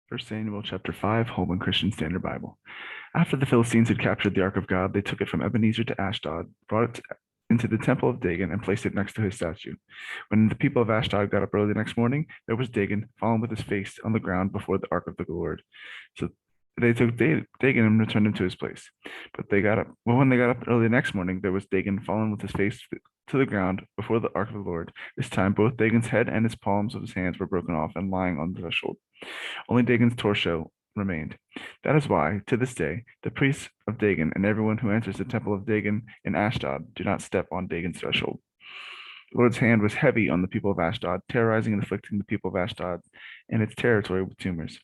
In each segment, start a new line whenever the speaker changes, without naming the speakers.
First Samuel chapter 5, Holman Christian Standard Bible. After the Philistines had captured the ark of God, they took it from Ebenezer to Ashdod, brought it into the temple of Dagon, and placed it next to his statue. When the people of Ashdod got up early the next morning, there was Dagon fallen with his face on the ground before the ark of the Lord. So they took Dagon and returned him to his place. But they got up. Well, when they got up early the next morning, there was Dagon fallen with his face to the ground before the ark of the Lord. This time, both Dagon's head and his palms of his hands were broken off and lying on the threshold. Only Dagon's torso remained. That is why, to this day, the priests of Dagon and everyone who enters the temple of Dagon in Ashdod do not step on Dagon's threshold. The Lord's hand was heavy on the people of Ashdod, terrorizing and afflicting the people of Ashdod and its territory with tumors.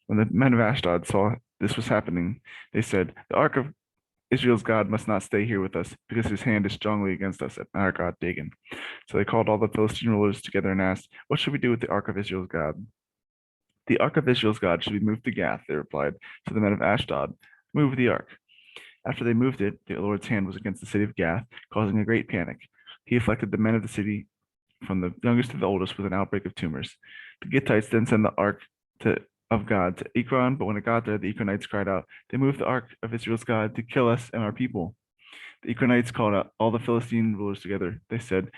When the men of Ashdod saw this was happening, they said, "The ark of Israel's God must not stay here with us, because his hand is strongly against us, and our God Dagon." So they called all the Philistine rulers together and asked, "What should we do with the ark of Israel's God?" "The ark of Israel's God should be moved to Gath," they replied. So the men of Ashdod moved the ark. After they moved it, the Lord's hand was against the city of Gath, causing a great panic. He afflicted the men of the city, from the youngest to the oldest, with an outbreak of tumors. The Gittites then sent the ark of God to Ekron, but when it got there, the Ekronites cried out, "They moved the ark of Israel's God to kill us and our people." The Ekronites called out all the Philistine rulers together. They said,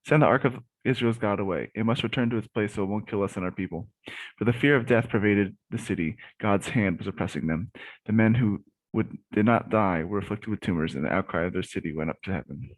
"Send the ark of Israel's God away. It must return to its place so it won't kill us and our people." For the fear of death pervaded the city. God's hand was oppressing them. The men who did not die were afflicted with tumors, and the outcry of their city went up to heaven.